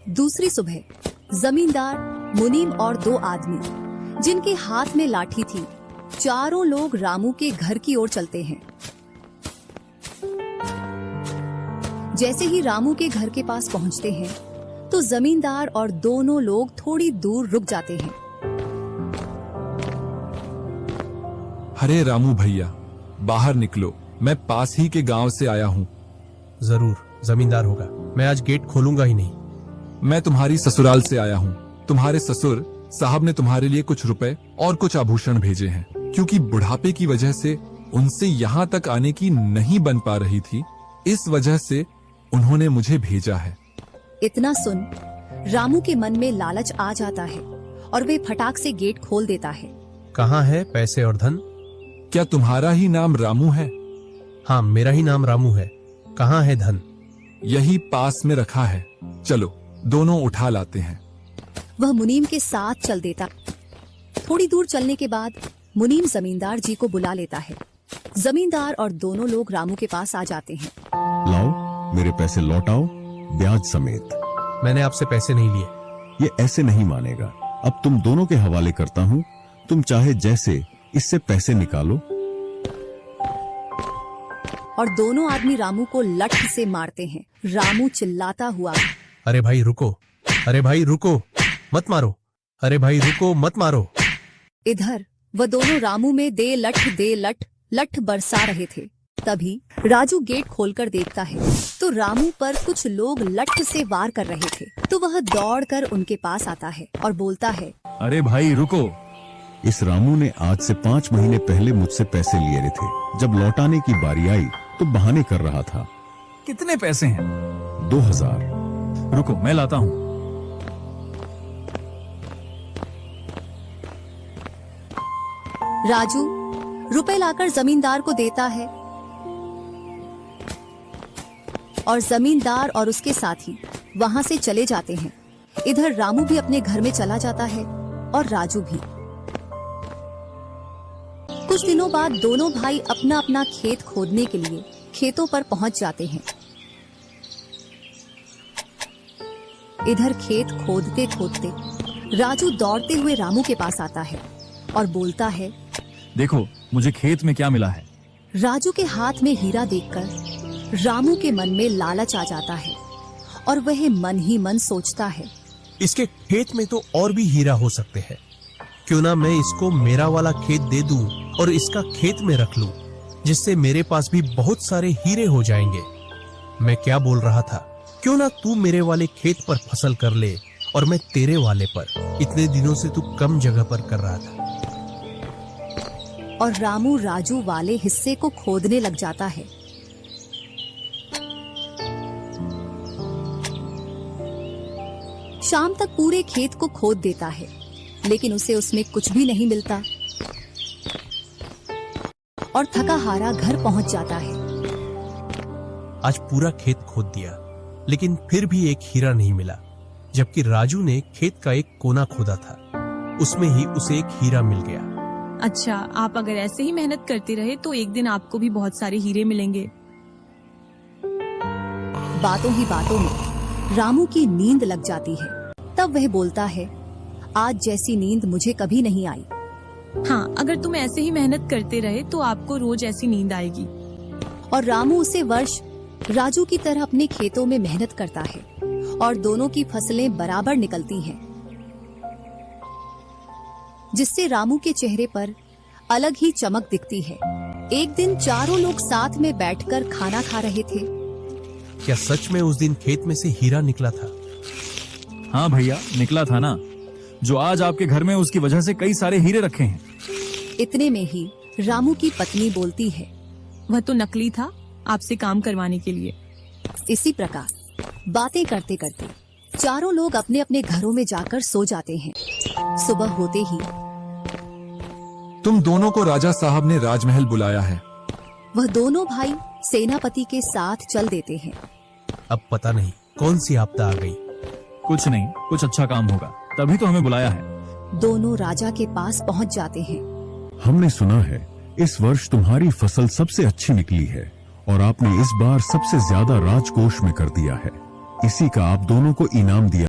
दूसरी सुबह जमींदार, मुनीम और दो आदमी जिनके हाथ में लाठी थी, चारों लोग रामू के घर की ओर चलते हैं। जैसे ही रामू के घर के पास पहुंचते हैं तो जमींदार और दोनों लोग थोड़ी दूर रुक जाते हैं। अरे रामू भैया, बाहर निकलो, मैं पास ही के गांव से आया हूँ। जरूर, जमींदार होगा। मैं आज गेट खोलूंगा ही नहीं। मैं तुम्हारी ससुराल से आया हूँ। तुम्हारे ससुर साहब ने तुम्हारे लिए कुछ रुपए और कुछ आभूषण भेजे हैं, क्योंकि बुढ़ापे की वजह से उनसे यहाँ तक आने की नहीं बन पा रही थी, इस वजह से उन्होंने मुझे भेजा है। इतना सुन रामू के मन में लालच आ जाता है और वे फटाक से गेट खोल देता है। कहाँ है पैसे और धन? क्या तुम्हारा ही नाम रामू है? हाँ, मेरा ही नाम रामू है। कहाँ है धन? यही पास में रखा है, चलो दोनों उठा लाते हैं। वह मुनीम के साथ चल देता। थोड़ी दूर चलने के बाद मुनीम जमींदार जी को बुला लेता है। जमींदार और दोनों लोग रामू के पास आ जाते हैं। लाओ, मेरे पैसे लौटाओ, ब्याज समेत। मैंने आपसे पैसे नहीं लिए। ये ऐसे नहीं मानेगा। अब तुम दोनों के हवाले करता हूँ, तुम चाहे जैसे इससे पैसे निकालो। और दोनों आदमी रामू को लठ से मारते हैं। रामू चिल्लाता हुआ, अरे भाई रुको, अरे भाई रुको, मत मारो, अरे भाई रुको, मत मारो। इधर वह दोनों रामू में दे लठ बरसा रहे थे। तभी राजू गेट खोलकर देखता है तो रामू पर कुछ लोग लठ से वार कर रहे थे। तो वह दौड़कर उनके पास आता है और बोलता है, अरे भाई रुको। इस रामू ने आज से 5 महीने पहले मुझसे पैसे लिए थे। जब लौटाने की बारी आई तो बहाने कर रहा था। कितने पैसे हैं? 2000। रुको, मैं लाता हूँ। राजू रुपए लाकर जमींदार को देता है और जमींदार और उसके साथी वहां से चले जाते हैं। इधर रामू भी अपने घर में चला जाता है और राजू भी। कुछ दिनों बाद दोनों भाई अपना अपना खेत खोदने के लिए खेतों पर पहुंच जाते हैं। इधर खेत खोदते खोदते राजू दौड़ते हुए रामू के पास आता है और बोलता है, देखो मुझे खेत में क्या मिला है। राजू के हाथ में हीरा देखकर रामू के मन में लालच आ जाता है और वह मन ही मन सोचता है, इसके खेत में तो और भी हीरा हो सकते हैं। क्यों ना मैं इसको मेरा वाला खेत दे दूं और इसका खेत में रख लूं, जिससे मेरे पास भी बहुत सारे हीरे हो जाएंगे। मैं क्या बोल रहा था, क्यों ना तू मेरे वाले खेत पर फसल कर ले और मैं तेरे वाले पर। इतने दिनों से तू कम जगह पर कर रहा था। और रामू राजू वाले हिस्से को खोदने लग जाता है। शाम तक पूरे खेत को खोद देता है, लेकिन उसे उसमें कुछ भी नहीं मिलता और थका हारा घर पहुंच जाता है। आज पूरा खेत खोद दिया, लेकिन फिर भी एक हीरा नहीं मिला। जबकि राजू ने खेत का एक कोना खोदा था, उसमें ही उसे एक हीरा मिल गया। अच्छा, आप अगर ऐसे ही मेहनत करते रहे तो एक दिन आपको भी बहुत सारे हीरे मिलेंगे। बातों ही बातों में रामू की नींद लग जाती है। तब वह बोलता है, आज जैसी नींद मुझे कभी नहीं आई। हाँ, अगर तुम ऐसे ही मेहनत करते रहे तो आपको रोज ऐसी नींद आएगी। और रामू उसे वर्ष राजू की तरह अपने खेतों में मेहनत करता है और दोनों की फसलें बराबर निकलती हैं, जिससे रामू के चेहरे पर अलग ही चमक दिखती है। एक दिन चारों लोग साथ में बैठकर खाना खा रहे थे। क्या सच में उस दिन खेत में से हीरा निकला था? हाँ भैया, निकला था ना। जो आज आपके घर में, उसकी वजह से कई सारे हीरे रखे हैं। इतने में ही रामू की पत्नी बोलती है, वह तो नकली था, आपसे काम करवाने के लिए। इसी प्रकार बातें करते करते चारों लोग अपने अपने घरों में जाकर सो जाते हैं। सुबह होते ही तुम दोनों को राजा साहब ने राजमहल बुलाया है। वह दोनों भाई सेनापति के साथ चल देते हैं। अब पता नहीं कौन सी आपदा आ गई। कुछ नहीं, कुछ अच्छा काम होगा, तभी तो हमें बुलाया है। दोनों राजा के पास पहुंच जाते हैं। हमने सुना है इस वर्ष तुम्हारी फसल सबसे अच्छी निकली है और आपने इस बार सबसे ज्यादा राजकोष में कर दिया है। इसी का आप दोनों को इनाम दिया